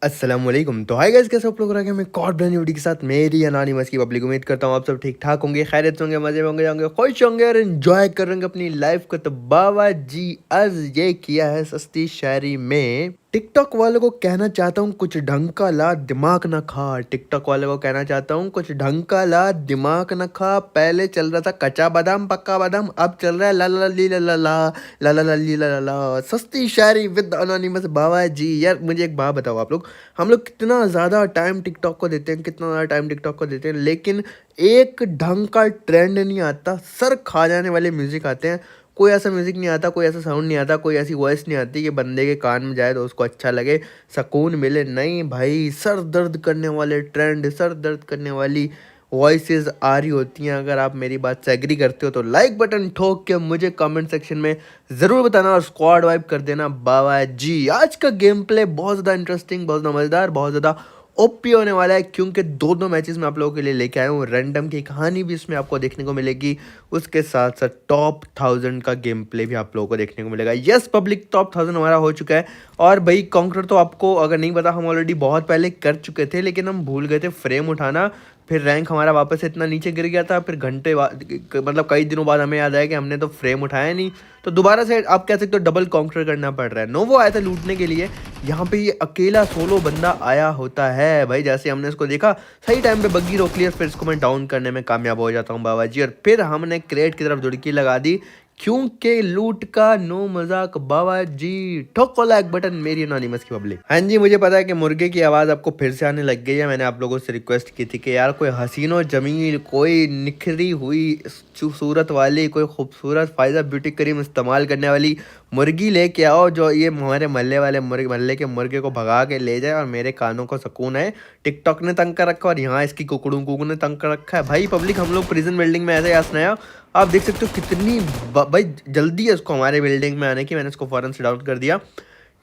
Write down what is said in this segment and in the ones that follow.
अस्सलामुअलैकुम। तो hi guys, कैसे आप लोग? रखे मैं एक और ब्रांड न्यू वीडियो के साथ मेरी अनोनिमस की पब्लिक। उम्मीद करता हूँ आप सब ठीक ठाक होंगे, खैरियत से होंगे, मजे में होंगे, होंगे खुश होंगे और एंजॉय करेंगे अपनी लाइफ को। तो बाबा जी आज ये किया है सस्ती शायरी में। टिकटॉक वालों को कहना चाहता हूँ कुछ ढंग का ला, दिमाग न खा। टिकटॉक वालों को कहना चाहता हूँ कुछ ढंग का ला, दिमाग न खा। पहले चल रहा था कच्चा बादाम पक्का बादाम, अब चल रहा है ला ला ली ला ला ला ला ला ला ली ला ला ला। सस्ती शायरी विद अनोनिमस बाबा जी। यार मुझे एक बात बताओ, आप लोग, हम लोग कितना ज़्यादा टाइम टिकटॉक को देते हैं, कितना ज़्यादा टाइम टिकटॉक को देते हैं, लेकिन एक ढंग का ट्रेंड नहीं आता। सर खा जाने वाले म्यूज़िक आते हैं। कोई ऐसा म्यूज़िक नहीं आता, कोई ऐसा साउंड नहीं आता, कोई ऐसी वॉइस नहीं आती कि बंदे के कान में जाए तो उसको अच्छा लगे, सुकून मिले। नहीं भाई, सर दर्द करने वाले ट्रेंड, सर दर्द करने वाली वॉइसेस आ रही होती हैं। अगर आप मेरी बात से एग्री करते हो तो लाइक बटन ठोक के मुझे कमेंट सेक्शन में ज़रूर बताना और स्क्वाड वाइप कर देना बाबा जी। आज का गेम प्ले बहुत ज़्यादा इंटरेस्टिंग, बहुत ज़्यादा मज़ेदार, बहुत ज़्यादा ओपी होने वाला है, क्योंकि दो मैचेस में आप लोगों के लिए लेके आया हूँ। रैंडम की कहानी भी इसमें आपको देखने को मिलेगी, उसके साथ साथ टॉप 1000 का गेम प्ले भी आप लोगों को देखने को मिलेगा। यस पब्लिक, टॉप 1000 हमारा हो चुका है। और भाई कॉन्कर तो आपको अगर नहीं पता, हम ऑलरेडी बहुत पहले कर चुके थे, लेकिन हम भूल गए थे फ्रेम उठाना। फिर रैंक हमारा वापस से इतना नीचे गिर गया था, फिर घंटे बाद, मतलब कई दिनों बाद हमें याद आया कि हमने तो फ्रेम उठाया नहीं। तो दोबारा से आप कह सकते हो डबल काउंटर करना पड़ रहा है। नोवो आया था लूटने के लिए, यहाँ पे ये अकेला सोलो बंदा आया होता है भाई। जैसे हमने इसको देखा, सही टाइम पे बग्गी रोक लिया, फिर इसको मैं डाउन करने में कामयाब हो जाता हूँ बाबा जी। और फिर हमने क्रेट की तरफ जुड़की लगा दी, क्योंकि लूट का नो मजाक बाबा जी। ठोको लाइक बटन मेरी अनोनिमस की पब्लिक। हाँ जी, मुझे पता है कि मुर्गे की आवाज़ आपको फिर से आने लग गई है। मैंने आप लोगों से रिक्वेस्ट की थी कि यार कोई हसीनो जमील, कोई निखरी हुई सूरत वाली, कोई खूबसूरत फायदा ब्यूटी क्रीम इस्तेमाल करने वाली मुर्गी लेके आओ, जो ये हमारे मोहल्ले वाले मोहल्ले के मुर्गे को भगा के ले जाए और मेरे कानों को सुकून है। टिकटॉक ने तंग कर रखा और यहाँ इसकी कुकड़ू ने तंग कर रखा है भाई। पब्लिक, हम लोग प्रिजन बिल्डिंग में ऐसे यासनाया, आप देख सकते हो कितनी भाई जल्दी है इसको हमारे बिल्डिंग में आने की। मैंने इसको फौरन से डाउन कर दिया।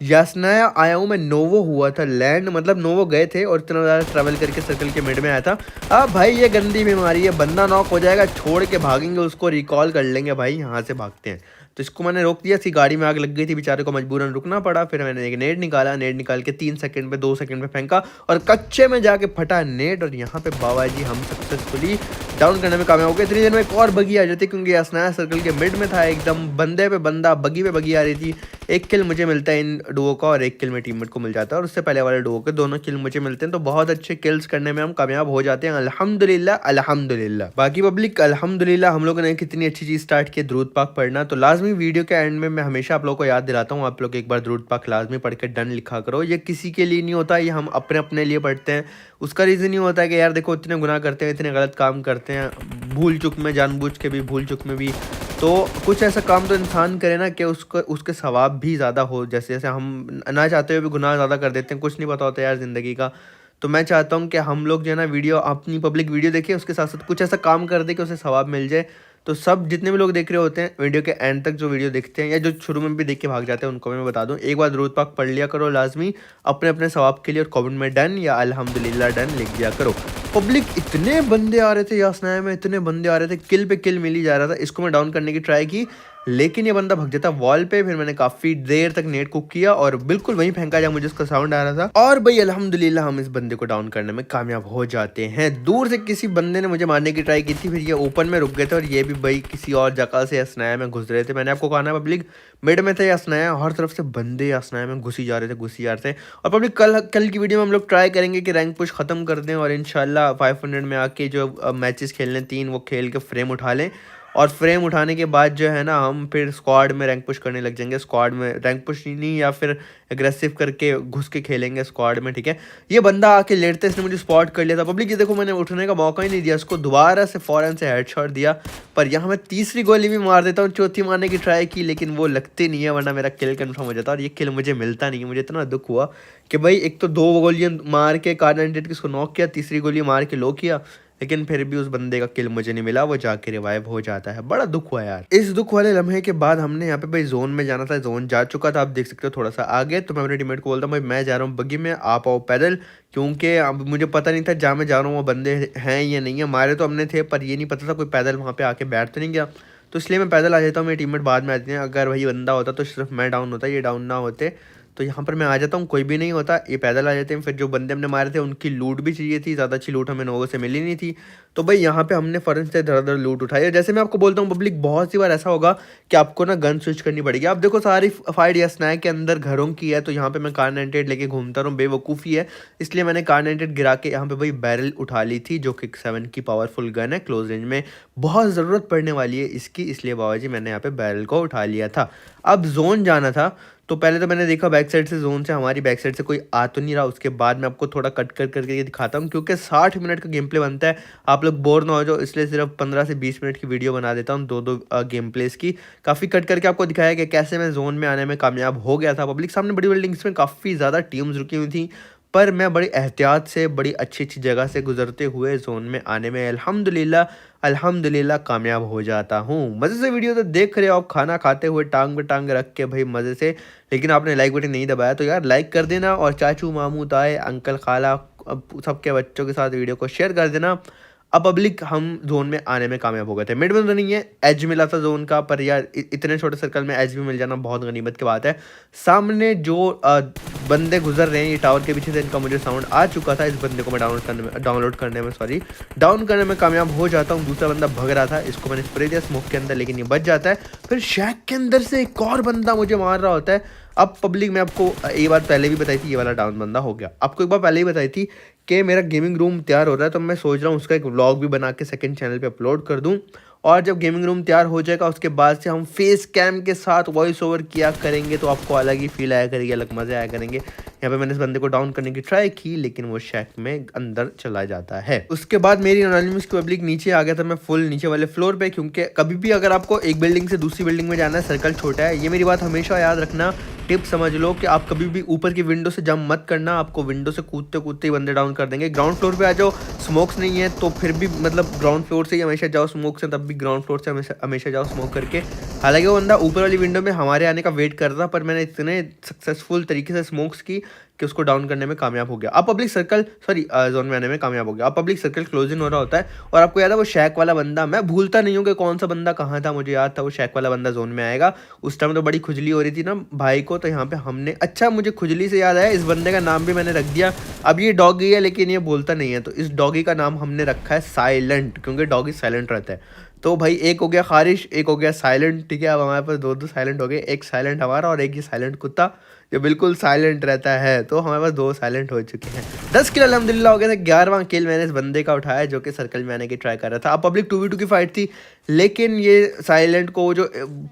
यासनाया आया हूँ मैं, नोवो हुआ था लैंड, मतलब नोवो गए थे और इतना ज़्यादा ट्रैवल करके सर्कल के मिड में आया था। अब भाई ये गंदी बीमारी है, बंदा नॉक हो जाएगा, छोड़ के भागेंगे उसको, रिकॉल कर लेंगे भाई, यहाँ से भागते हैं। तो इसको मैंने रोक दिया। इसकी गाड़ी में आग लग गई थी, बेचारे को मजबूरन रुकना पड़ा। फिर मैंने एक नेट निकाला, नेट निकाल के 3 सेकंड पे 2 सेकंड पे फेंका और कच्चे में जाके फटा नेट, और यहाँ पे बाबा जी हम सक्सेसफुली डाउन करने में कामयाब हो गए। इतनी देर में एक और बगी आ जाती, क्योंकि असनाया सर्कल के मिड में था एकदम, बंदे पे बंदा, बगी पे बगी आ रही थी। एक किल मुझे मिलता है इन डुओ का और एक किल में टीममेट को मिल जाता है, और उससे पहले वाले डुओ के दोनों किल मुझे मिलते हैं। तो बहुत अच्छे किल्स करने में हम कामयाब हो जाते हैं, अल्हम्दुलिल्लाह अल्हम्दुलिल्लाह। बाकी पब्लिक, अल्हम्दुलिल्लाह हम लोगों ने कितनी अच्छी चीज़ स्टार्ट की, दरूद पाक पढ़ना। तो लाजमी वीडियो के एंड में मैं हमेशा आप लोगों को याद दिलाता हूँ, आप लोग एक बार दरूद पाक लाजमी पढ़ के डन लिखा करो। ये किसी के लिए नहीं होता, ये हम अपने अपने लिए पढ़ते हैं। उसका रीज़न नहीं होता है कि यार देखो इतने गुनाह करते हैं, इतने गलत काम करते हैं, भूल चुक में, जानबूझ के भी, भूल चुक में भी। तो कुछ ऐसा काम तो इंसान करे ना कि उसको उसके सवाब भी ज़्यादा हो। जैसे जैसे हम ना चाहते हुए भी गुनाह ज़्यादा कर देते हैं, कुछ नहीं पता होता यार ज़िंदगी का। तो मैं चाहता हूँ कि हम लोग जो है ना, वीडियो अपनी पब्लिक वीडियो देखें, उसके साथ साथ कुछ ऐसा काम कर दे कि उसे सवाब मिल जाए। तो सब जितने भी लोग देख रहे होते हैं वीडियो के एंड तक, जो वीडियो देखते हैं या जो शुरू में भी देख के भाग जाते हैं, उनको मैं बता दूं, एक बार दरूद पाक पढ़ लिया करो लाजमी अपने अपने सवाब के लिए, और कमेंट में डन या अल्हम्दुलिल्लाह डन लिख दिया करो। पब्लिक, इतने बंदे आ रहे थे यासनाया में, इतने बंदे आ रहे थे, किल पे किल मिल ही जा रहा था। इसको मैं डाउन करने की ट्राई की, लेकिन ये बंदा भग जाता वॉल पे। फिर मैंने काफ़ी देर तक नेट कुक किया और बिल्कुल वहीं फेंका जहाँ मुझे उसका साउंड आ रहा था, और भाई अल्हम्दुलिल्लाह हम इस बंदे को डाउन करने में कामयाब हो जाते हैं। दूर से किसी बंदे ने मुझे मारने की ट्राई की थी, फिर ये ओपन में रुक गए थे, और ये भी भाई किसी और जगह से यासनाया में घुस रहे थे। मैंने आपको कहा ना पब्लिक, मिड में थे यासनाया, हर तरफ से बंदे यासनाया में घुसी जा रहे थे। और पब्लिक, कल की वीडियो में हम लोग ट्राई करेंगे कि रैंक पुश खत्म कर दें और इंशाल्लाह 500 में आके जो मैचेस खेलने 3 वो खेल के फ्रेम उठा लें। और फ्रेम उठाने के बाद जो है ना, हम फिर स्क्वाड में रैंक पुश करने लग जाएंगे। स्क्वाड में रैंक पुश नहीं, या फिर एग्रेसिव करके घुस के खेलेंगे स्क्वाड में, ठीक है। ये बंदा आके लेटते, इसने मुझे स्पॉट कर लिया था पब्लिक। ये देखो, मैंने उठने का मौका ही नहीं दिया इसको, दोबारा से फौरन से हेडशॉट दिया। पर यहाँ मैं तीसरी गोली भी मार देता हूँ, चौथी मारने की ट्राई की, लेकिन वो लगती नहीं है, वरना मेरा किल कन्फर्म हो जाता। और ये किल मुझे मिलता नहीं है। मुझे इतना दुख हुआ कि भाई एक तो 2 गोलियाँ मार के कार98 किसको नॉक किया, तीसरी गोली मार के लो किया, लेकिन फिर भी उस बंदे का किल मुझे नहीं मिला, वो जाके रिवाइव हो जाता है। बड़ा दुख हुआ यार। इस दुख वाले लम्हे के बाद हमने यहाँ पे भाई जोन में जाना था, जोन जा चुका था, आप देख सकते हो थोड़ा सा आगे। तो मैं अपने टीममेट को बोलता हूँ भाई मैं जा रहा हूँ बग्गी में, आप आओ पैदल, क्योंकि अब मुझे पता नहीं था जहाँ मैं जा रहा हूँ वो बंदे हैं या नहीं है। मारे तो हमने थे, पर ये नहीं पता था कोई पैदल वहाँ पे आके बैठ तो नहीं गया, तो इसलिए मैं पैदल आ जाता हूँ, मेरे टीममेट बाद में आते हैं। अगर वही बंदा होता तो सिर्फ मैं डाउन होता, ये डाउन ना होते। तो यहाँ पर मैं आ जाता हूँ, कोई भी नहीं होता, ये पैदल आ जाते हैं। फिर जो बंदे हमने मारे थे उनकी लूट भी चाहिए थी, ज़्यादा अच्छी लूट हमें लोगों से मिली नहीं थी। तो भाई यहाँ पे हमने फ़ौरन से धड़ाधड़ लूट उठाई। और जैसे मैं आपको बोलता हूँ पब्लिक, बहुत सी बार ऐसा होगा कि आपको ना गन स्विच करनी पड़ेगी। आप देखो सारी फाइट या स्नैक के अंदर घरों की है, तो यहाँ पे मैं कार 98 लेके घूमता रहा हूँ, बेवकूफ़ी है। इसलिए मैंने कार 98 गिरा के यहाँ पे भाई बैरल उठा ली थी, जो कि 7 की पावरफुल गन है, क्लोज रेंज में बहुत ज़रूरत पड़ने वाली है इसकी, इसलिए बाबा जी मैंने यहाँ पे बैरल को उठा लिया था। अब जोन जाना था, तो पहले तो मैंने देखा बैक साइड से, जोन से हमारी बैक साइड से कोई आ तो नहीं रहा। उसके बाद मैं आपको थोड़ा कट कर करके दिखाता हूँ, क्योंकि 60 मिनट का गेम प्ले बनता है, आप लोग बोर ना हो जाओ, इसलिए सिर्फ 15 से 20 मिनट की वीडियो बना देता हूँ, दो गेम प्लेस की। काफ़ी कट करके आपको दिखाया कि कैसे मैं जोन में आने में कामयाब हो गया था। पब्लिक सामने बड़ी बिल्डिंग्स में काफ़ी ज़्यादा टीम्स रुकी हुई थी, पर मैं बड़ी एहतियात से बड़ी अच्छी अच्छी जगह से गुजरते हुए जोन में आने में अल्हम्दुलिल्लाह अल्हम्दुलिल्लाह कामयाब हो जाता हूँ। मज़े से वीडियो तो देख रहे हो आप, खाना खाते हुए टांग पे टांग रख के भाई मज़े से। लेकिन आपने लाइक बटन नहीं दबाया तो यार लाइक कर देना, और चाचू मामू ताए अंकल खाला सबके बच्चों के साथ वीडियो को शेयर कर देना। अब पब्लिक हम जोन में आने में कामयाब हो गए थे। मिड में तो नहीं है, एज मिला था जोन का, पर यार इतने छोटे सर्कल में एज भी मिल जाना बहुत गनीमत की बात है। सामने जो बंदे गुजर रहे हैं ये टावर के पीछे से, इनका मुझे साउंड आ चुका था। इस बंदे को मैं डाउन करने में कामयाब हो जाता हूँ। दूसरा बंदा भग रहा था, इसको मैंने स्प्रे दिया स्मोक के अंदर, लेकिन ये बच जाता है। फिर शैक के अंदर से एक और बंदा मुझे मार रहा होता है। अब पब्लिक मैं आपको एक बार पहले भी बताई थी, ये वाला डाउन बंदा हो गया। आपको एक बार पहले ही बताई थी कि मेरा गेमिंग रूम तैयार हो रहा है, तो मैं सोच रहा हूँ उसका एक व्लॉग भी बना के सेकंड चैनल पे अपलोड कर दूँ। और जब गेमिंग रूम तैयार हो जाएगा उसके बाद से हम फेस कैम के साथ वॉइस ओवर किया करेंगे, तो आपको अलग ही फील आया करेगी, अलग मज़े आया करेंगे। यहाँ पे मैंने इस बंदे को डाउन करने की ट्राई की, लेकिन वो शैक में अंदर चला जाता है। उसके बाद मेरी एनोनिमस की पब्लिक नीचे आ गया था, मैं फुल नीचे वाले फ्लोर पे, क्योंकि कभी भी अगर आपको एक बिल्डिंग से दूसरी बिल्डिंग में जाना है, सर्कल छोटा है, ये मेरी बात हमेशा याद रखना, टिप समझ लो कि आप कभी भी ऊपर की विंडो से जंप मत करना, आपको विंडो से कूदते कूदते ही बंदे डाउन कर देंगे। ग्राउंड फ्लोर पे आ जाओ, स्मोक्स नहीं है तो फिर भी मतलब ग्राउंड फ्लोर से ही हमेशा जाओ, स्मोक से तब भी ग्राउंड फ्लोर से हमेशा जाओ स्मोक करके। हालांकि वो बंदा ऊपर वाली विंडो में हमारे आने का वेट कर रहा, पर मैंने इतने सक्सेसफुल तरीके से स्मोक्स की कि उसको डाउन करने में कामयाब हो गया। अब पब्लिक सर्कल जोन में आने में कामयाब हो गया। अब पब्लिक सर्कल क्लोजिंग हो रहा होता है, और आपको याद है वो शैक वाला बंदा, मैं भूलता नहीं हूँ कि कौन सा बंदा कहाँ था, मुझे याद था वो शैक वाला बंदा जोन में आएगा। उस टाइम तो बड़ी खुजली हो रही थी ना भाई को, तो यहाँ पे हमने, अच्छा मुझे खुजली से याद आया, इस बंदे का नाम भी मैंने रख दिया। अब ये डॉगी है लेकिन ये बोलता नहीं है, तो इस डॉगी का नाम हमने रखा है साइलेंट, क्योंकि डॉगी साइलेंट रहता है। तो भाई एक हो गया खारिश, एक हो गया साइलेंट, ठीक है। अब हमारे पास दो साइलेंट हो गए, एक साइलेंट हमारा और एक ये साइलेंट कुत्ता जो बिल्कुल साइलेंट रहता है। तो हमारे पास 2 साइलेंट हो चुके हैं। 10 किल अल्हम्दुलिल्लाह हो गया था। 11वां किल मैंने इस बंदे का उठाया जो कि सर्कल में आने की ट्राई कर रहा था। अब पब्लिक 2v2 की फाइट थी, लेकिन ये साइलेंट को, जो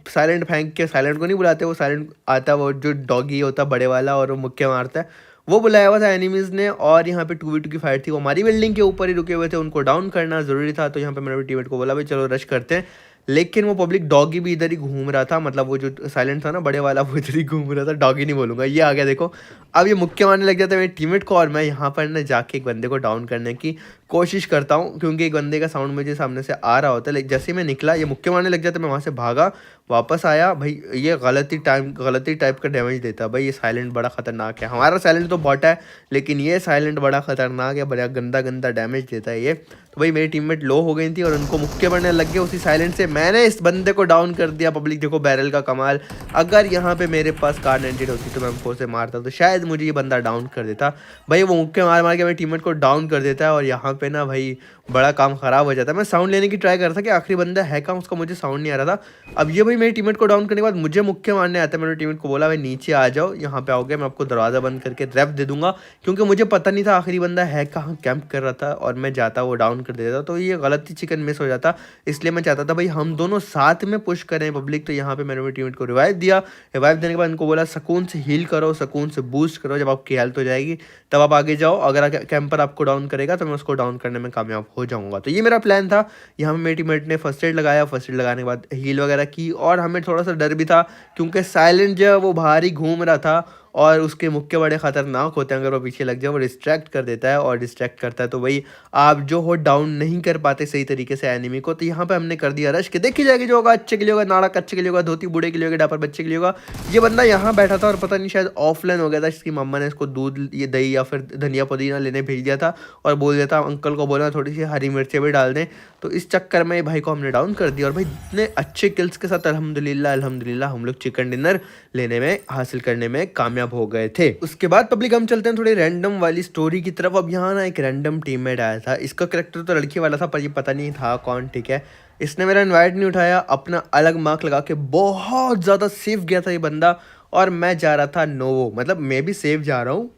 साइलेंट फेंक के, साइलेंट को नहीं बुलाते, वो साइलेंट आता, वो जो डॉगी होता बड़े वाला और वो मुक्के मारता है, वो बुलाया हुआ था एनिमीज़ ने। और यहाँ पे 2v2 की फाइट थी, वो हमारी बिल्डिंग के ऊपर ही रुके हुए थे, उनको डाउन करना ज़रूरी था। तो यहाँ पे मैंने अपने टीममेट को बोला भाई चलो रश करते हैं, लेकिन वो पब्लिक डॉगी भी इधर ही घूम रहा था, मतलब वो जो साइलेंट था ना बड़े वाला, वो इधर ही घूम रहा था। डॉगी नहीं बोलूँगा, ये आ गया देखो। अब ये मुक्के मारने लग जाता है मेरे टीममेट को, और मैं यहाँ पर ना जाके एक बंदे को डाउन करने की कोशिश करता हूँ, क्योंकि एक बंदे का साउंड मुझे सामने से आ रहा होता है। लेकिन जैसे मैं निकला ये मुक्के मारने लग जाता है, मैं वहाँ से भागा, वापस आया। भाई ये गलती टाइप का डैमेज देता है। भाई ये साइलेंट बड़ा खतरनाक है। हमारा साइलेंट तो बॉट है, लेकिन ये साइलेंट बड़ा खतरनाक है, बड़ा गंदा गंदा डैमेज देता है ये। तो भाई मेरी टीममेट लो हो गई थी और उनको मुक्के पड़ने लग गए उसी साइलेंट से। मैंने इस बंदे को डाउन कर दिया। पब्लिक देखो बैरल का कमाल, अगर यहाँ पे मेरे पास कार 98 होती तो मैं M4 से मारता, तो शायद मुझे ये बंदा डाउन कर देता। भाई वो मुक्के मार मार के मेरे टीममेट को डाउन कर देता है, और यहाँ पे ना भाई बड़ा काम ख़राब हो जाता है। मैं साउंड लेने की ट्राई कर रहा था कि आखिरी बंदा है कहाँ, उसका मुझे साउंड नहीं आ रहा था। अब ये भाई मेरे टीममेट को डाउन करने के बाद मुझे मुक्के मारने आता है। मैंने टीममेट को बोला भाई नीचे आ जाओ, यहाँ पे आओगे मैं आपको दरवाज़ा बंद करके रेफ दे दूंगा, क्योंकि मुझे पता नहीं था आखिरी बंदा है कहाँ, कैंप कर रहा था, और मैं जाता वो डाउन कर देता तो ये गलती चिकन मिस हो जाता। इसलिए मैं चाहता था भाई हम दोनों साथ में पुश करें पब्लिक। तो यहाँ पे मैंने मेरे टीममेट को रिवाइव दिया। रिवाइव देने के बाद इनको बोला सुकून से हील करो, सुकून से बूस्ट करो, जब आपकी हेल्थ हो जाएगी तब आप आगे जाओ। अगर कैंपर आपको डाउन करेगा तो मैं उसको डाउन करने में कामयाब हो जाऊंगा। तो ये मेरा प्लान था। यहाँ पे मेरे टीममेट ने फर्स्ट एड लगाया, फर्स्ट एड लगाने के बाद हील वगैरह की, और हमें थोड़ा सा डर भी था क्योंकि साइलेंट जो है वो बाहर ही घूम रहा था, और उसके मुक्के बड़े ख़तरनाक होते हैं। अगर वो पीछे लग जाए वो डिस्ट्रैक्ट कर देता है, और डिस्ट्रैक्ट करता है तो वही आप जो हो डाउन नहीं कर पाते सही तरीके से एनिमी को। तो यहाँ पे हमने कर दिया रश, के देखी जाएगी जो होगा अच्छे के लिए होगा, नाड़क अच्छे के लिए होगा, धोती बूढ़े के लिए होगा, डापर बच्चे के लिए होगा। ये बंदा यहाँ बैठा था और पता नहीं शायद ऑफलाइन हो गया था, इसकी मम्मा ने इसको दूध, ये दही या फिर धनिया पुदीना लेने भेज दिया था, और बोल दिया था अंकल को बोलना थोड़ी सी हरी मिर्चें भी डाल दें। तो इस चक्कर में भाई को हमने डाउन कर दिया, और भाई इतने अच्छे किल्स के साथ अल्हम्दुलिल्लाह हम लोग चिकन डिनर लेने में, हासिल करने में कामयाब कामयाब हो गए थे। उसके बाद पब्लिक हम चलते हैं थोड़ी रैंडम वाली स्टोरी की तरफ। अब यहाँ ना एक रैंडम टीममेट आया था, इसका करेक्टर तो लड़की वाला था पर ये पता नहीं था कौन, ठीक है। इसने मेरा इन्वाइट नहीं उठाया, अपना अलग मार्क लगा के बहुत ज़्यादा सेफ गया था ये बंदा, और मैं जा रहा था नोवो, मतलब मैं भी सेफ जा रहा हूँ,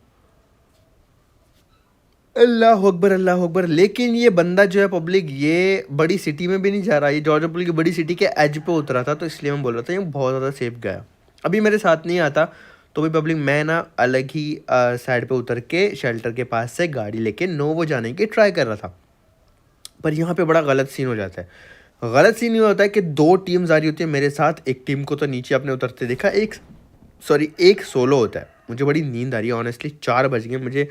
अल्लाह अकबर अल्लाह अकबर। लेकिन ये बंदा जो है पब्लिक, ये बड़ी सिटी में भी नहीं जा रहा, ये जॉर्जिया पुल की बड़ी सिटी के एज पे उतरा था, तो इसलिए मैं बोल रहा था ये बहुत ज़्यादा सेफ गया। अभी मेरे साथ नहीं आता तो भी पब्लिक मैं ना अलग ही साइड पे उतर के शेल्टर के पास से गाड़ी लेके नोवो जाने की ट्राई कर रहा था। पर यहाँ पे बड़ा गलत सीन हो जाता है। गलत सीन ये होता है कि दो टीम्स आ रही होती है मेरे साथ, एक टीम को तो नीचे आपने उतरते देखा, एक सोलो होता है। मुझे बड़ी नींद आ रही है ऑनेस्टली, 4 बज गए मुझे,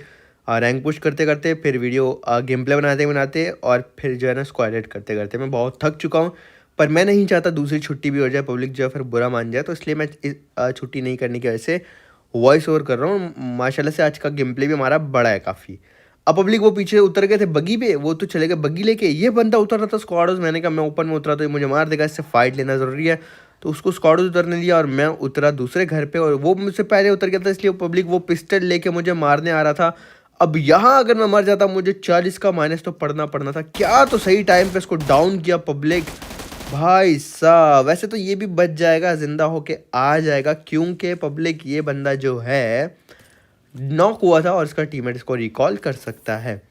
रैंक पुश करते करते, फिर वीडियो गेम प्ले बनाते और फिर जो है ना स्क्वाड एड करते करते मैं बहुत थक चुका हूँ। पर मैं नहीं चाहता दूसरी छुट्टी भी हो जाए, पब्लिक जो है फिर बुरा मान जाए, तो इसलिए मैं छुट्टी नहीं करने की वजह से वॉइस ओवर कर रहा हूँ। माशाल्लाह से आज का गेम प्ले भी हमारा बड़ा है काफ़ी। अब पब्लिक वो पीछे उतर गए थे बग्गी पे, वो तो चले गए बग्गी लेके, ये बंदा उतर रहा था स्क्वाडोज। मैंने कहा मैं ऊपर में उतरा तो ये मुझे मार देगा, इससे फाइट लेना ज़रूरी है, तो उसको स्क्वाडोज उतरने दिया और मैं उतरा दूसरे घर पे, और वो मुझसे पहले उतर गया था, इसलिए पब्लिक वो पिस्टल लेके मुझे मारने आ रहा था। अब यहाँ अगर मैं मर जाता मुझे 40 का माइनस तो पड़ना था क्या, तो सही टाइम पे इसको डाउन किया पब्लिक। भाई साहब वैसे तो ये भी बच जाएगा, जिंदा होके आ जाएगा, क्योंकि पब्लिक ये बंदा जो है नॉक हुआ था और इसका टीममेट इसको रिकॉल कर सकता है।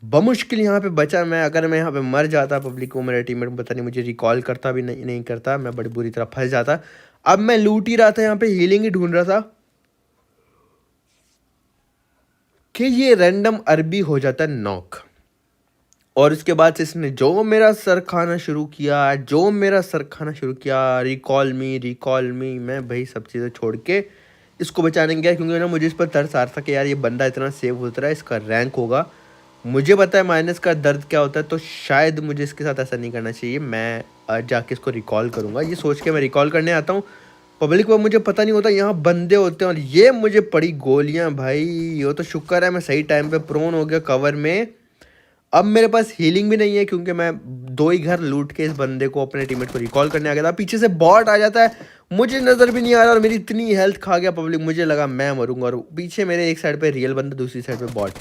बमुश्किल यहाँ पे बचा मैं, अगर मैं यहाँ पे मर जाता पब्लिक को मेरा टीममेट पता नहीं मुझे रिकॉल करता भी नहीं करता, मैं बड़ी बुरी तरह फंस जाता। अब मैं लूट ही रहा था, यहाँ पे हीलिंग ही ढूंढ रहा था कि ये रैंडम अरबी हो जाता है नॉक, और उसके बाद से इसने जो मेरा सर खाना शुरू किया, रिकॉल मी, मैं भाई सब चीज़ें छोड़ के इसको बचाने गया, क्योंकि ना मुझे इस पर तरस आ रहा था कि यार ये बंदा इतना सेफ उतरा है, इसका रैंक होगा, मुझे पता है माइनस का दर्द क्या होता है, तो शायद मुझे इसके साथ ऐसा नहीं करना चाहिए। मैं जाके इसको रिकॉल करूँगा, ये सोच के मैं रिकॉल करने आता हूँ। पब्लिक को मुझे पता नहीं होता यहाँ बंदे होते हैं, और ये मुझे पड़ी गोलियाँ भाई, वो तो शुक्र है मैं सही टाइम पे प्रोन हो गया कवर में। अब मेरे पास हीलिंग भी नहीं है, क्योंकि मैं 2 ही घर लूट के इस बंदे को, अपने टीममेट को रिकॉल करने आ गया था। पीछे से बॉट आ जाता है, मुझे नज़र भी नहीं आ रहा, और मेरी इतनी हेल्थ खा गया पब्लिक, मुझे लगा मैं मरूंगा, और पीछे मेरे एक साइड पे रियल बंदा, दूसरी साइड पे बॉट।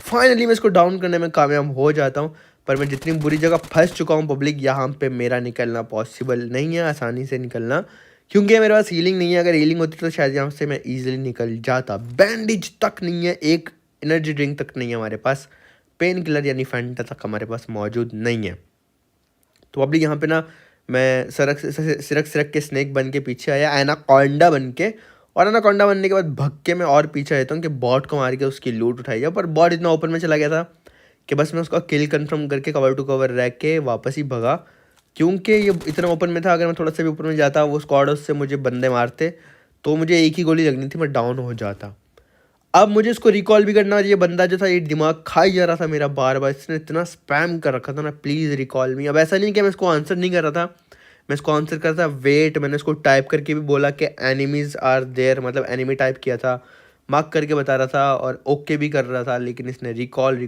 फाइनली मैं इसको डाउन करने में कामयाब हो जाता हूँ, पर मैं जितनी बुरी जगह फंस चुका हूँ पब्लिक, यहाँ पे मेरा निकलना पॉसिबल नहीं है आसानी से निकलना, क्योंकि मेरे पास हीलिंग नहीं है। अगर हीलिंग होती तो शायद यहाँ से मैं ईजिली निकल जाता। बैंडेज तक नहीं है, एक एनर्जी ड्रिंक तक नहीं है हमारे पास, पेन किलर यानी फैंटा तक हमारे पास मौजूद नहीं है। तो पब्लिक यहाँ पे ना मैं सिरक के स्नेक बन के पीछे आया, एनाकोंडा बन के, और एनाकोंडा बनने के बाद भग के मैं और पीछे रहता हूँ कि बॉट को मार के उसकी लूट उठाई जाए। पर बॉट इतना ओपन में चला गया था कि बस मैं उसका किल कंफर्म करके कवर टू कवर रह के वापस ही भगा, क्योंकि ये इतना ओपन में था। अगर मैं थोड़ा सा भी ऊपर में जाता, वो स्क्वाड से मुझे बंदे मारते, तो मुझे एक ही गोली लगनी थी, मैं डाउन हो जाता। अब मुझे इसको रिकॉल भी करना, और ये बंदा जो था ये दिमाग खाई जा रहा था मेरा बार बार, इसने इतना स्पैम कर रखा था ना, प्लीज़ रिकॉल मी। अब ऐसा नहीं कि मैं इसको आंसर नहीं कर रहा था, मैं इसको आंसर करता वेट, मैंने इसको टाइप करके भी बोला कि एनिमीज़ आर देयर, मतलब एनिमी टाइप किया था, मार्क करके बता रहा था, और ओके भी कर रहा था, लेकिन इसने रिकॉल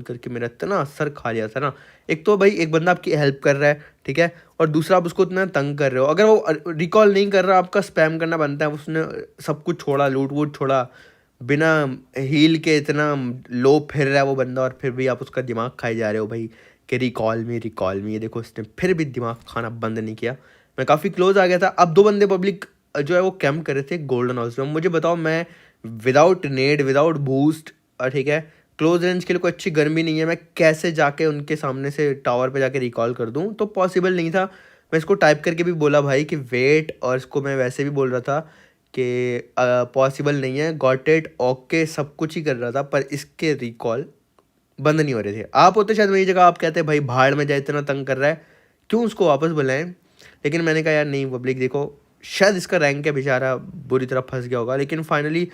करके मेरा इतना असर खा लिया था ना। एक तो भाई एक बंदा आपकी हेल्प कर रहा है, ठीक है, और दूसरा आप उसको इतना तंग कर रहे हो। अगर वो रिकॉल नहीं कर रहा, आपका स्पैम करना बनता है, उसने सब कुछ छोड़ा, लूट वूट छोड़ा, बिना हील के इतना लो फिर रहा है वो बंदा, और फिर भी आप उसका दिमाग खाए जा रहे हो भाई कि रिकॉल मी। ये देखो इसने फिर भी दिमाग खाना बंद नहीं किया, मैं काफ़ी क्लोज आ गया था। अब 2 बंदे पब्लिक जो है वो कैंप कर रहे थे गोल्डन हाउस में। मुझे बताओ, मैं विदाउट नेड, विदाउट बूस्ट, ठीक है, क्लोज रेंज के लिए कोई अच्छी गर्मी नहीं है, मैं कैसे जाके उनके सामने से टावर पे जाके रिकॉल कर दूं, तो पॉसिबल नहीं था। मैं इसको टाइप करके भी बोला भाई कि वेट, और इसको मैं वैसे भी बोल रहा था कि पॉसिबल नहीं है, गॉट इट, ओके, सब कुछ ही कर रहा था, पर इसके रिकॉल बंद नहीं हो रहे थे। आप होते शायद मेरी जगह, आप कहते भाई भाड़ में जाए, इतना तंग कर रहा है, क्यों उसको वापस बुलाएं। लेकिन मैंने कहा यार नहीं पब्लिक, देखो शायद इसका रैंक है, बेचारा बुरी तरह फंस गया होगा। लेकिन फाइनली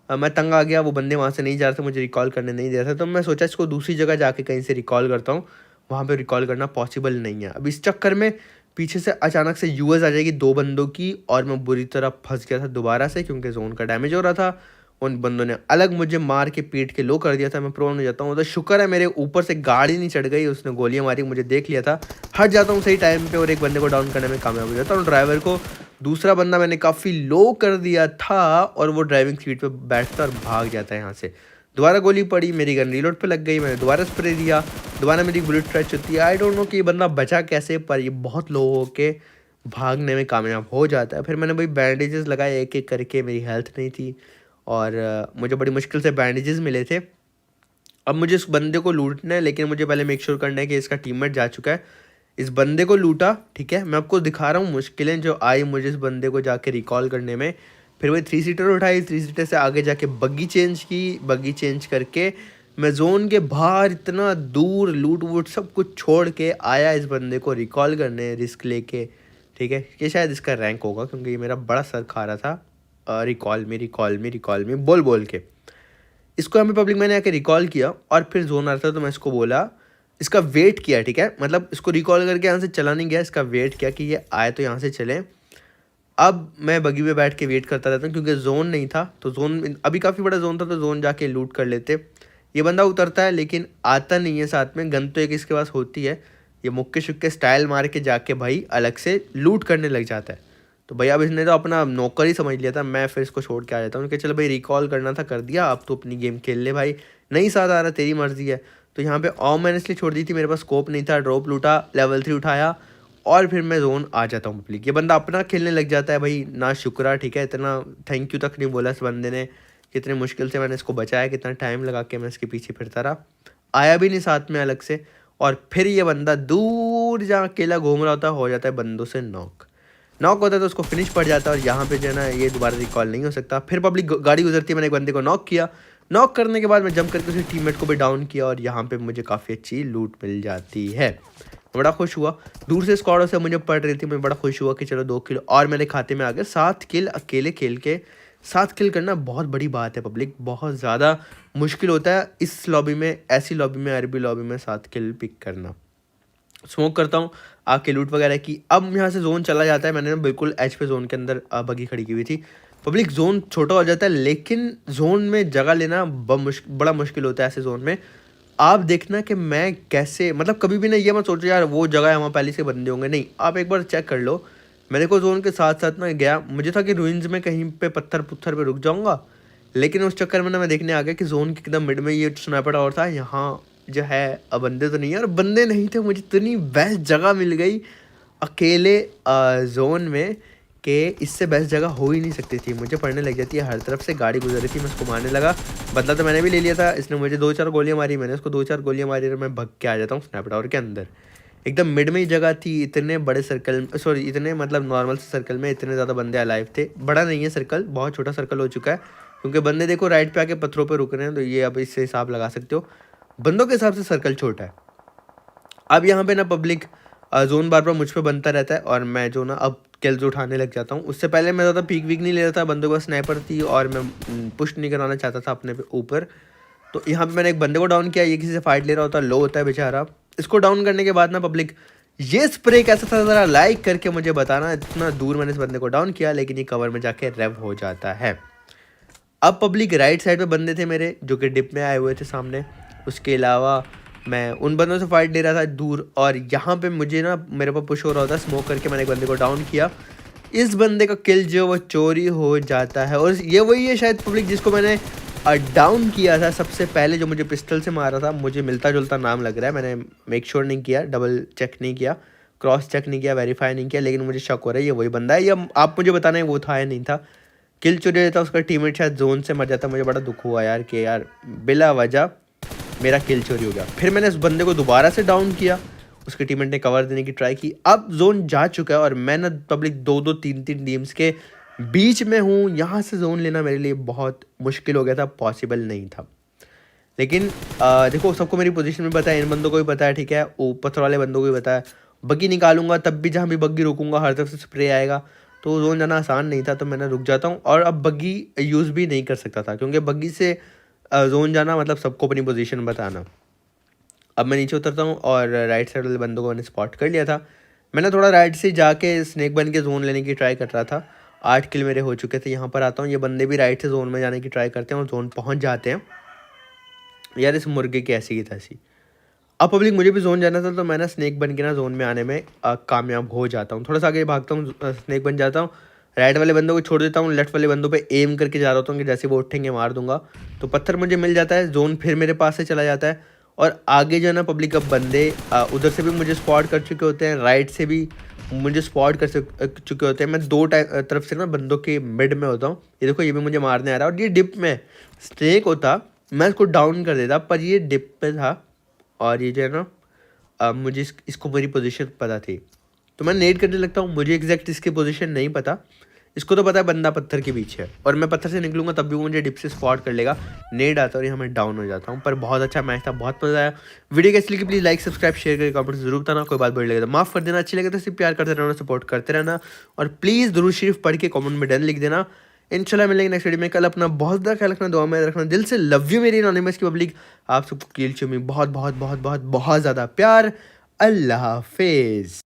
मैं तंग आ गया, वो बंदे वहाँ से नहीं जा रहे थे, मुझे रिकॉल करने नहीं दे रहे थे, तो मैं सोचा इसको दूसरी जगह जाके कहीं से रिकॉल करता हूँ, वहाँ पे रिकॉल करना पॉसिबल नहीं है। अब इस चक्कर में पीछे से अचानक से यूएस आ जाएगी 2 बंदों की, और मैं बुरी तरह फंस गया था दोबारा से, क्योंकि जोन का डैमेज हो रहा था। उन बंदों ने अलग मुझे मार के पीट के लो कर दिया था, मैं प्रोन हो जाता हूँ। तो शुक्र है मेरे ऊपर से गाड़ी नहीं चढ़ गई, उसने गोलियां मारी, मुझे देख लिया था, हट जाता हूँ सही टाइम पे, और एक बंदे को डाउन करने में कामयाब हो जाता हूँ। ड्राइवर को दूसरा बंदा मैंने काफ़ी लो कर दिया था और वो ड्राइविंग सीट पे बैठता और भाग जाता है यहाँ से। दोबारा गोली पड़ी, मेरी गन रीलोड पे लग गई, मैंने दोबारा स्प्रे दिया, दोबारा मेरी बुलेट ट्रैच होती है। आई डोंट नो कि ये बंदा बचा कैसे, पर ये बहुत लो हो के भागने में कामयाब हो जाता है। फिर मैंने भाई बैंडेजेस लगाए एक-एक करके, मेरी हेल्थ नहीं थी और मुझे बड़ी मुश्किल से बैंडेजेस मिले थे। अब मुझे इस बंदे को लूटना है, लेकिन मुझे पहले मेक श्योर करना है कि इसका टीममेट जा चुका है। इस बंदे को लूटा, ठीक है, मैं आपको दिखा रहा हूँ मुश्किलें जो आई मुझे इस बंदे को जाके रिकॉल करने में। फिर वही 3 सीटर उठाई, 3 सीटर से आगे जाके बग्गी चेंज की, बग्गी चेंज करके मैं जोन के बाहर इतना दूर लूट वूट सब कुछ छोड़ के आया इस बंदे को रिकॉल करने, रिस्क लेके, ठीक है, कि शायद इसका रैंक होगा क्योंकि ये मेरा बड़ा सर खा रहा था रिकॉल में बोल बोल के। इसको यहाँ पे पब्लिक मैंने आके रिकॉल किया और फिर जोन आ रहा था तो मैं इसको बोला, इसका वेट किया, ठीक है, मतलब इसको रिकॉल करके यहाँ से चला नहीं गया, इसका वेट किया कि ये आए तो यहाँ से चले। अब मैं बगी पे बैठ के वेट करता रहता हूँ क्योंकि जोन नहीं था, तो जोन अभी काफ़ी बड़ा जोन था तो जोन जाके लूट कर लेते। ये बंदा उतरता है लेकिन आता नहीं है साथ में, गन तो एक इसके पास होती है, ये मुक्के शुक्के स्टाइल मार के जाके भाई अलग से लूट करने लग जाता है। तो भैया अब इसने तो अपना नौकर ही समझ लिया था, मैं फिर इसको छोड़ के आ जाता हूँ कि चलो भाई रिकॉल करना था कर दिया, अब तो अपनी गेम खेल ले भाई, नहीं साथ आ रहा तेरी मर्जी है। तो यहाँ पे मैंने इसलिए छोड़ दी थी, मेरे पास स्कोप नहीं था, ड्रॉप लूटा, लेवल 3 उठाया और फिर मैं जोन आ जाता हूँ पब्लिक। ये बंदा अपना खेलने लग जाता है भाई, ना शुक्रा, ठीक है, इतना थैंक यू तक नहीं बोला इस बंदे ने, कितने मुश्किल से मैंने इसको बचाया, कितना टाइम लगा के मैं इसके पीछे फिरता रहा, आया भी नहीं साथ में अलग से। और फिर ये बंदा दूर जहाँ अकेला घूम रहा होता है हो जाता है बंदों से नॉक होता है तो उसको फिनिश पड़ जाता है और यहाँ पे जो है ना ये दोबारा रिकॉल नहीं हो सकता। फिर पब्लिक गाड़ी गुजरती है, मैंने एक बंदे को नॉक किया, नॉक करने के बाद मैं जंप करके उसी टीममेट को भी डाउन किया और यहाँ पे मुझे काफ़ी अच्छी लूट मिल जाती है। बड़ा खुश हुआ, दूर से स्क्वाडों से मुझे पड़ रही थी, मैं बड़ा खुश हुआ कि चलो 2 किल और मेरे खाते में आ गए। 7 किल अकेले खेल के, 7 किल करना बहुत बड़ी बात है पब्लिक, बहुत ज़्यादा मुश्किल होता है इस लॉबी में, ऐसी लॉबी में, अरबी लॉबी में 7 किल पिक करना। स्मोक करता हूँ आके लूट वगैरह की। अब यहाँ से जोन चला जाता है, मैंने ना बिल्कुल एच पे जोन के अंदर बगी खड़ी की हुई थी। पब्लिक जोन छोटा हो जाता है लेकिन जोन में जगह लेना बड़ा मुश्किल होता है ऐसे जोन में। आप देखना कि मैं कैसे, मतलब कभी भी नहीं ये मत सोचो यार वो जगह है वहाँ पहले से बंदे होंगे, नहीं, आप एक बार चेक कर लो। मैंने को जोन के साथ साथ ना गया, मुझे था कि रूइंस में कहीं पे पत्थर पुत्थर पे रुक जाऊँगा, लेकिन उस चक्कर में ना मैं देखने आ गया कि जोन के एकदम मिड में ये स्नाइपर टावर था, यहाँ जो है अब बंदे तो नहीं है, और बंदे नहीं थे, मुझे इतनी बेस्ट जगह मिल गई अकेले जोन में कि इससे बेस्ट जगह हो ही नहीं सकती थी। मुझे पड़ने लग जाती है, हर तरफ से गाड़ी गुजर रही थी, मैं उसको मारने लगा, बदला तो मैंने भी ले लिया था, इसने मुझे 2-4 गोलियां मारी, मैंने उसको 2-4 गोलियां मारी और मैं भग के आ जाता हूँ स्नैप टावर के अंदर। एकदम मिड में ही जगह थी, इतने बड़े सर्कल, सॉरी इतने मतलब नॉर्मल से सर्कल में इतने ज़्यादा बंदे अलाइव थे। बड़ा नहीं है सर्कल, बहुत छोटा सर्कल हो चुका है क्योंकि बंदे देखो राइट पे आके पत्थरों पे रुक रहे हैं, तो ये अब इससे हिसाब लगा सकते हो, बंदों के हिसाब से सर्कल छोटा है। अब यहाँ पे ना पब्लिक जोन बार बार मुझ पे बनता रहता है और मैं जो ना अब किल्स उठाने लग जाता हूँ। उससे पहले मैं ज़्यादा पीक वीक नहीं ले रहा था, बंदों का स्नाइपर थी और मैं पुश नहीं कराना चाहता था अपने ऊपर। तो यहाँ पे मैंने एक बंदे को डाउन किया, ये किसी से फाइट ले रहा होता, लो होता है बेचारा। इसको डाउन करने के बाद ना पब्लिक ये स्प्रे कैसा था ज़रा लाइक करके मुझे बताना। इतना दूर मैंने इस बंदे को डाउन किया लेकिन ये कवर में जाके रेव हो जाता है। अब पब्लिक राइट साइड पे बंदे थे मेरे जो कि डिप में आए हुए थे सामने, उसके अलावा मैं उन बंदों से फाइट ले रहा था दूर, और यहाँ पे मुझे ना मेरे पास पुश हो रहा था, स्मोक करके मैंने एक बंदे को डाउन किया। इस बंदे का किल जो वो चोरी हो जाता है और ये वही है शायद पब्लिक जिसको मैंने डाउन किया था सबसे पहले, जो मुझे पिस्टल से मारा था। मुझे मिलता जुलता नाम लग रहा है, मैंने मेक श्योर नहीं किया, डबल चेक नहीं किया, क्रॉस चेक नहीं किया, वेरीफाई नहीं किया, लेकिन मुझे शक हो रहा है ये वही बंदा है, या आप मुझे बताना है वो था या नहीं था। किल चोरी देता उसका टीममेट शायद जोन से मर जाता। मुझे बड़ा दुख हुआ यार कि यार बिला वजह मेरा किल चोरी हो गया। फिर मैंने उस बंदे को दोबारा से डाउन किया, उसके टीममेट ने कवर देने की ट्राई की। अब जोन जा चुका है और मैं ना पब्लिक 2-2 3-3 टीम्स के बीच में हूँ। यहाँ से जोन लेना मेरे लिए बहुत मुश्किल हो गया था, पॉसिबल नहीं था। लेकिन देखो सबको मेरी पोजीशन में पता है, इन बंदों को भी पता है, ठीक है, वो पत्थर वाले बंदों को भी पता है। बग्गी निकालूंगा तब भी जहाँ भी बग्गी रुकूंगा हर तरफ से स्प्रे आएगा, तो जोन जाना आसान नहीं था, तो मैंने रुक जाता हूँ। और अब बग्गी यूज़ भी नहीं कर सकता था क्योंकि बग्गी से जोन जाना मतलब सबको अपनी पोजीशन बताना। अब मैं नीचे उतरता हूँ और राइट साइड वाले बंदों को मैंने स्पॉट कर लिया था। मैंने थोड़ा राइट से जाके स्नेक बन के जोन लेने की ट्राई कर रहा था। 8 किल मेरे हो चुके थे। यहाँ पर आता हूँ, ये बंदे भी राइट से जोन में जाने की ट्राई करते हैं और जोन पहुँच जाते हैं। यार इस मुर्गे की ऐसी की तैसी। अब पब्लिक मुझे भी ज़ोन जाना था, तो मैं ना स्नेक बन के ना ज़ोन में आने में कामयाब हो जाता हूँ। थोड़ा-सा आगे भागता हूँ, स्नेक बन जाता हूँ, राइट वाले बंदों को छोड़ देता हूँ, लेफ्ट वाले बंदों पे एम करके जा रहा होता हूँ कि जैसे वो उठेंगे मार दूँगा। तो पत्थर मुझे मिल जाता है, ज़ोन फिर मेरे पास से चला जाता है और आगे जो है ना पब्लिक, अब बंदे उधर से भी मुझे स्पॉट कर चुके होते हैं, राइट से भी मुझे स्पॉट कर चुके होते हैं। मैं 2 तरफ से ना बंदों के मिड में होता हूँ। ये देखो, ये भी मुझे मारने आ रहा है और ये डिप में स्नेक होता, मैं इसको डाउन कर देता, पर ये डिप पे था और ये जो है ना मुझे इसको मेरी पोजीशन पता थी, तो मैं नेट करने लगता हूँ। मुझे एग्जैक्ट इसकी पोजीशन नहीं पता, इसको तो पता है बंदा पत्थर के पीछे है और मैं पत्थर से निकलूंगा तब भी वो मुझे डिप से स्पॉट कर लेगा। नेट आता है और यहाँ मैं डाउन हो जाता हूँ। पर बहुत अच्छा मैच था, बहुत मज़ा आया। वीडियो कैसी लगी प्लीज़ लाइक सब्सक्राइब शेयर करके कमेंट जरूर बताना। कोई बात बुरी लगे तो माफ़ कर देना, अच्छी लगे तो सिर्फ प्यार करते रहना, सपोर्ट करते रहना और प्लीज़ दुरूद शरीफ पढ़ के कमेंट में डन लिख देना। इंशाल्लाह मिलेंगे नेक्स्ट वीडियो में। कल अपना बहुत ज़्यादा ख्याल रखना, दुआ में रखना। दिल से लव यू मेरी एनोनिमस की पब्लिक। आप सबको कील चुमी बहुत बहुत बहुत बहुत बहुत ज़्यादा प्यार। अल्लाह हाफिज़।